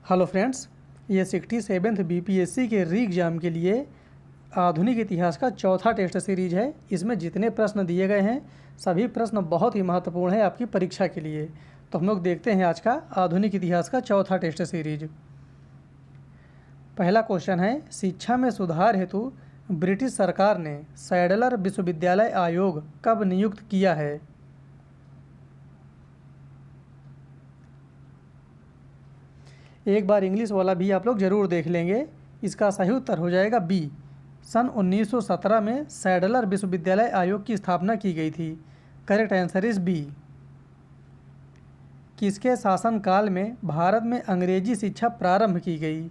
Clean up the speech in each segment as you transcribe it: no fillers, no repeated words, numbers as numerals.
Hello friends, ये 67th BPSC के री एग्ज़ाम के लिए आधुनिक इतिहास का चौथा टेस्ट सीरीज है। इसमें जितने प्रश्न दिए गए हैं सभी प्रश्न बहुत ही महत्वपूर्ण है आपकी परीक्षा के लिए। तो हम लोग देखते हैं आज का आधुनिक इतिहास का चौथा टेस्ट सीरीज। पहला क्वेश्चन है, शिक्षा में सुधार हेतु ब्रिटिश सरकार ने सैडलर विश्वविद्यालय आयोग कब नियुक्त किया है? एक बार इंग्लिश वाला भी आप लोग ज़रूर देख लेंगे। इसका सही उत्तर हो जाएगा बी। सन 1917 में सैडलर विश्वविद्यालय आयोग की स्थापना की गई थी। Correct answer is B. किसके शासनकाल में भारत में अंग्रेजी शिक्षा प्रारंभ की गई?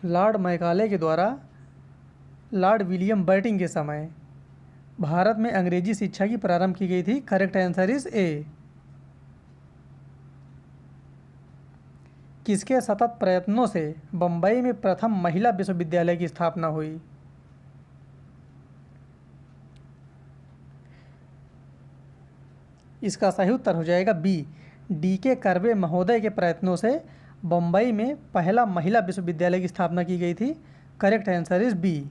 लॉर्ड मैकाले के द्वारा लॉर्ड विलियम बेंटिंक के समय भारत में अंग्रेजी शिक्षा की प्रारंभ की गई थी। करेक्ट आंसर इज ए। किसके सतत प्रयत्नों से बंबई में प्रथम महिला विश्वविद्यालय की स्थापना हुई? इसका सही उत्तर हो जाएगा बी। डी.के. कर्वे महोदय के प्रयत्नों से बंबई में पहला महिला विश्वविद्यालय की स्थापना की गई थी। Correct answer is B.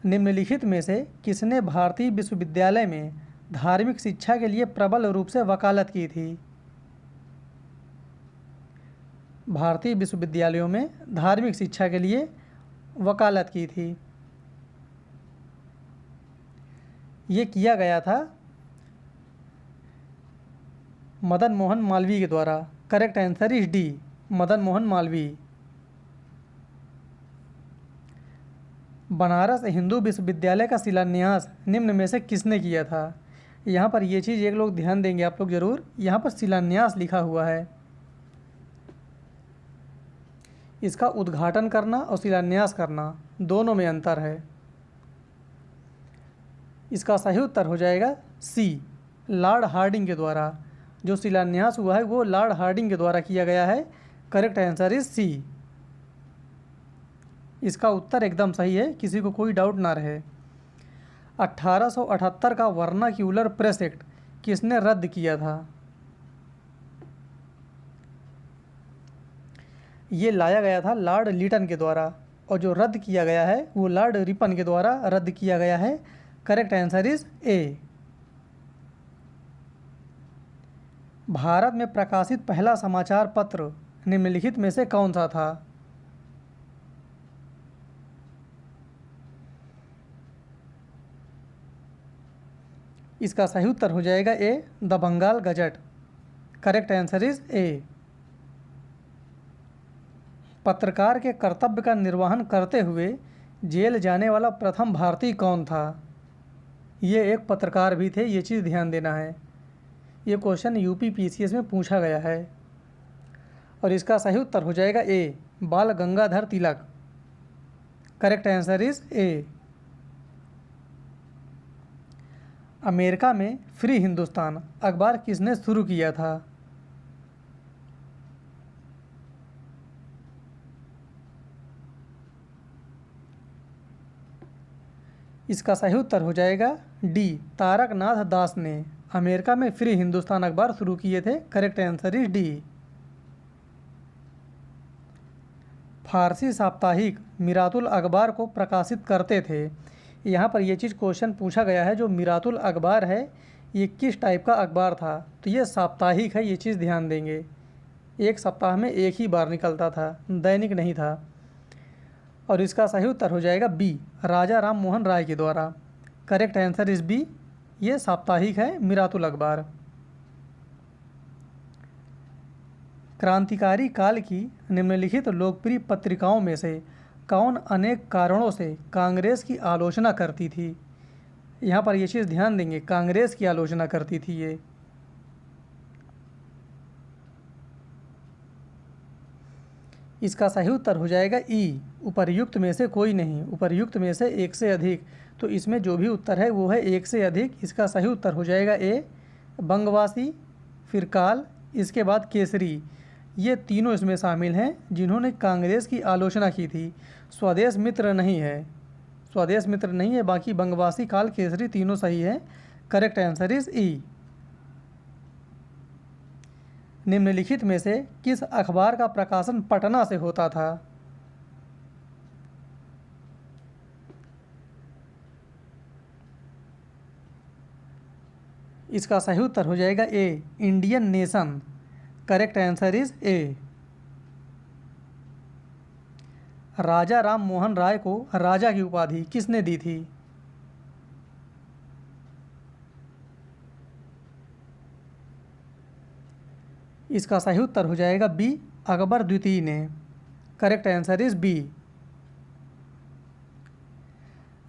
निम्नलिखित में से किसने भारतीय विश्वविद्यालय में धार्मिक शिक्षा के लिए प्रबल रूप से वकालत की थी? भारतीय विश्वविद्यालयों में धार्मिक शिक्षा के लिए वकालत की थी। ये किया गया था मदन मोहन मालवीय के द्वारा। Correct answer is D, Madan Mohan Malviya. Banaras Hindu विश्वविद्यालय का शिलान्यास निम्न में से किसने किया था? यहाँ पर ये चीज़ एक लोग ध्यान देंगे आप लोग ज़रूर। यहाँ पर शिलान्यास लिखा हुआ है। इसका उद्घाटन करना और शिलान्यास करना दोनों में अंतर है। इसका सही उत्तर हो जाएगा सी, लॉर्ड हार्डिंग के द्वारा। जो शिलान्यास हुआ है वो लॉर्ड हार्डिंग के द्वारा किया गया है। Correct answer is C. इसका उत्तर एकदम सही है, किसी को कोई डाउट ना रहे। 1878 का वर्नाक्यूलर प्रेस एक्ट किसने रद्द किया था? ये लाया गया था लॉर्ड लिटन के द्वारा, और जो रद्द किया गया है वो लॉर्ड रिपन के द्वारा रद्द किया गया है। करेक्ट आंसर इज ए। भारत में प्रकाशित पहला समाचार पत्र निम्नलिखित में से कौन सा था? इसका सही उत्तर हो जाएगा A, the Bengal gazette. Correct answer is A. पत्रकार के कर्तव्य का निर्वहन करते हुए जेल जाने वाला प्रथम भारतीय कौन था? ये एक पत्रकार भी थे, ये चीज़ ध्यान देना है। ये क्वेश्चन यूपी पीसीएस में पूछा गया है। और इसका सही उत्तर हो जाएगा A, Bal Gangadhar Tilak. Correct answer is A. America में फ्री हिंदुस्तान अखबार किसने शुरू किया था? इसका सही उत्तर हो जाएगा डी, तारकनाथ दास ने अमेरिका में फ्री हिंदुस्तान अखबार शुरू किए थे। Correct answer is D. फारसी साप्ताहिक मिरातुल अखबार को प्रकाशित करते थे। यहाँ पर ये चीज़ क्वेश्चन पूछा गया है, जो मिरातुल अखबार है ये किस टाइप का अखबार था? तो ये साप्ताहिक है, ये चीज़ ध्यान देंगे। एक सप्ताह में एक ही बार निकलता था, दैनिक नहीं था। और इसका सही उत्तर हो जाएगा बी, राजा राम मोहन राय के द्वारा। करेक्ट आंसर इज बी, ये साप्ताहिक है मिरातुल अखबार। क्रांतिकारी काल की निम्नलिखित लोकप्रिय पत्रिकाओं में से कौन अनेक कारणों से कांग्रेस की आलोचना करती थी? यहाँ पर ये चीज़ ध्यान देंगे, कांग्रेस की आलोचना करती थी ये। इसका सही उत्तर हो जाएगा ई, उपर्युक्त में से कोई नहीं, उपर्युक्त में से एक से अधिक। तो इसमें जो भी उत्तर है वो है एक से अधिक। इसका सही उत्तर हो जाएगा ए, बंगवासी, फिर काल, इसके बाद केसरी। ये तीनों इसमें शामिल हैं जिन्होंने कांग्रेस की आलोचना की थी। स्वदेश मित्र नहीं है, स्वदेश मित्र नहीं है। बाकी बंगवासी, काल, केसरी तीनों सही है। करेक्ट आंसर इज ई। निम्नलिखित में से किस अखबार का प्रकाशन पटना से होता था? इसका सही उत्तर हो जाएगा A, Indian nation. Correct answer is A. Raja Ram Mohan Roy को राजा की उपाधि किसने दी थी? इसका सही उत्तर हो जाएगा बी, अकबर द्वितीय ने। Correct answer is B.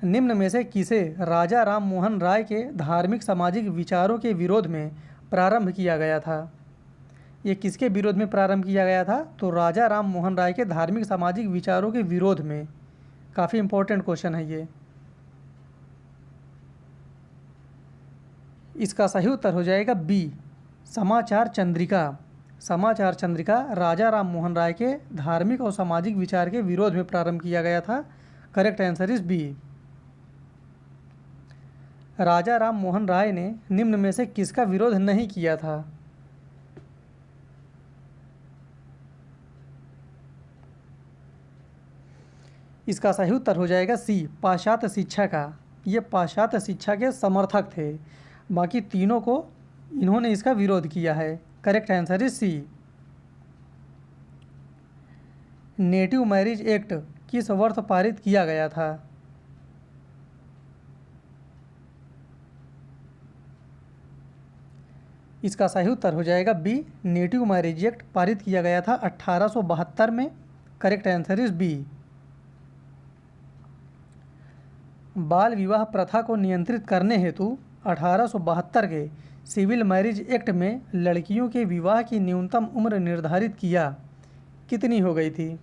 निम्न में से किसे राजा राम मोहन राय के धार्मिक सामाजिक विचारों के विरोध में प्रारंभ किया गया था? ये किसके विरोध में प्रारंभ किया गया था? तो राजा राम मोहन राय के धार्मिक सामाजिक विचारों के विरोध में। काफ़ी इंपॉर्टेंट क्वेश्चन है ये। इसका सही उत्तर हो जाएगा बी, समाचार चंद्रिका। समाचार चंद्रिका राजा राम मोहन राय के धार्मिक और सामाजिक विचार के विरोध में प्रारंभ किया गया था। Correct answer is B. Raja Ram Mohan Roy ने निम्न में से किसका विरोध नहीं किया था? इसका सही उत्तर हो जाएगा सी, पाश्चात्य शिक्षा का। ये पाश्चात्य शिक्षा के समर्थक थे, बाकी तीनों को इन्होंने इसका विरोध किया है। Correct answer is C. Native marriage act किस वर्ष पारित किया गया था? इसका सही उत्तर हो जाएगा बी, नेटिव मैरिज एक्ट पारित किया गया था 1872 में। Correct answer is B. बाल विवाह प्रथा को नियंत्रित करने हेतु 1872 के सिविल मैरिज एक्ट में लड़कियों के विवाह की न्यूनतम उम्र निर्धारित किया कितनी हो गई थी?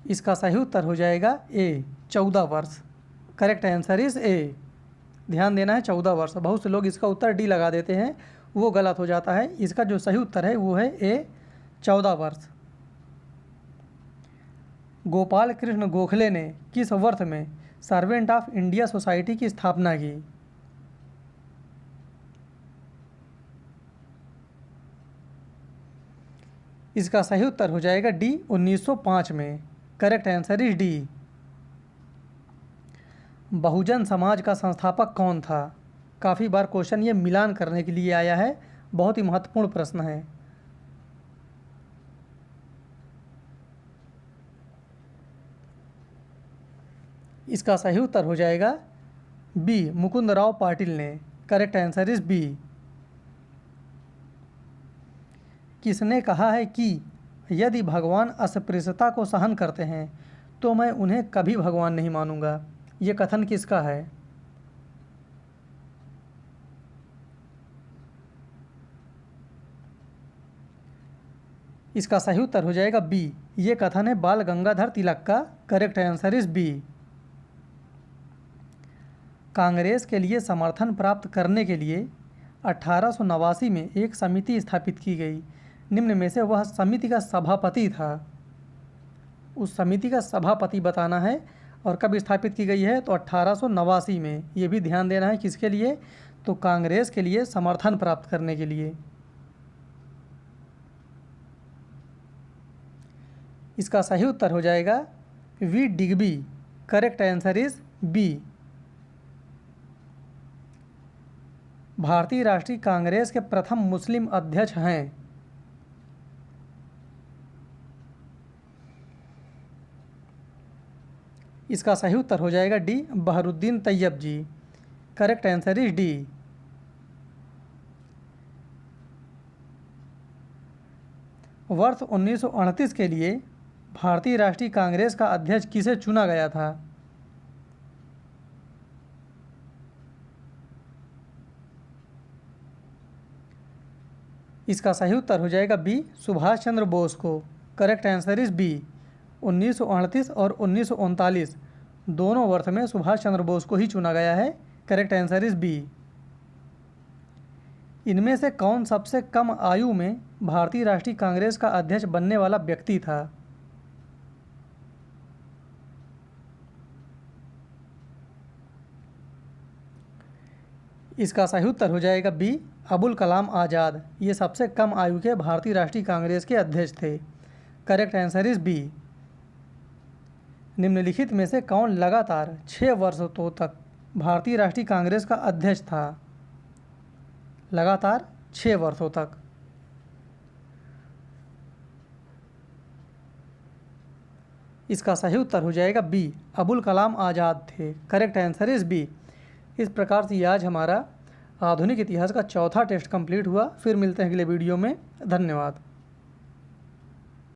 इसका सही उत्तर हो जाएगा ए, 14 वर्ष। करेक्ट आंसर इज ए। ध्यान देना है, 14 वर्ष। बहुत से लोग इसका उत्तर डी लगा देते हैं, वो गलत हो जाता है। इसका जो सही उत्तर है वो है ए, 14 वर्ष। गोपाल कृष्ण गोखले ने किस वर्ष में सर्वेंट ऑफ इंडिया सोसाइटी की स्थापना की? इसका सही उत्तर हो जाएगा डी, 1905 में। Correct answer is D. Bahujan Samaj का संस्थापक कौन था? काफ़ी बार क्वेश्चन ये मिलान करने के लिए आया है, बहुत ही महत्वपूर्ण प्रश्न है। इसका सही उत्तर हो जाएगा बी, मुकुंदराव पाटिल ने। Correct answer is B. किसने कहा है कि यदि भगवान अस्पृश्यता को सहन करते हैं तो मैं उन्हें कभी भगवान नहीं मानूंगा? ये कथन किसका है? इसका सही उत्तर हो जाएगा बी, ये कथन है बाल गंगाधर तिलक का। Correct answer is B. Congress के लिए समर्थन प्राप्त करने के लिए 1889 में एक समिति स्थापित की गई। निम्न में से वह समिति का सभापति था। उस समिति का सभापति बताना है और कब स्थापित की गई है, तो 1889 में। ये भी ध्यान देना है, किसके लिए? तो कांग्रेस के लिए समर्थन प्राप्त करने के लिए। इसका सही उत्तर हो जाएगा B, Digby. Correct answer is B. भारतीय राष्ट्रीय कांग्रेस के प्रथम मुस्लिम अध्यक्ष हैं? इसका सही उत्तर हो जाएगा D, Badruddin Tyabji. Correct answer is D. वर्ष 1938 के लिए भारतीय राष्ट्रीय कांग्रेस का अध्यक्ष किसे चुना गया था? इसका सही उत्तर हो जाएगा बी, सुभाष चंद्र बोस को। Correct answer is B. 1938 और 1939 दोनों वर्ष में सुभाष चंद्र बोस को ही चुना गया है। Correct answer is B. इनमें से कौन सबसे कम आयु में भारतीय राष्ट्रीय कांग्रेस का अध्यक्ष बनने वाला व्यक्ति था? इसका सही उत्तर हो जाएगा बी, अबुल कलाम आज़ाद। ये सबसे कम आयु के भारतीय राष्ट्रीय कांग्रेस के अध्यक्ष थे। Correct answer is B. निम्नलिखित में से कौन लगातार 6 वर्षों तक भारतीय राष्ट्रीय कांग्रेस का अध्यक्ष था? लगातार 6 वर्षों तक। इसका सही उत्तर हो जाएगा बी, अबुल कलाम आज़ाद थे। Correct answer is B. इस प्रकार से आज हमारा आधुनिक इतिहास का चौथा टेस्ट कंप्लीट हुआ। फिर मिलते हैं अगले वीडियो में। धन्यवाद।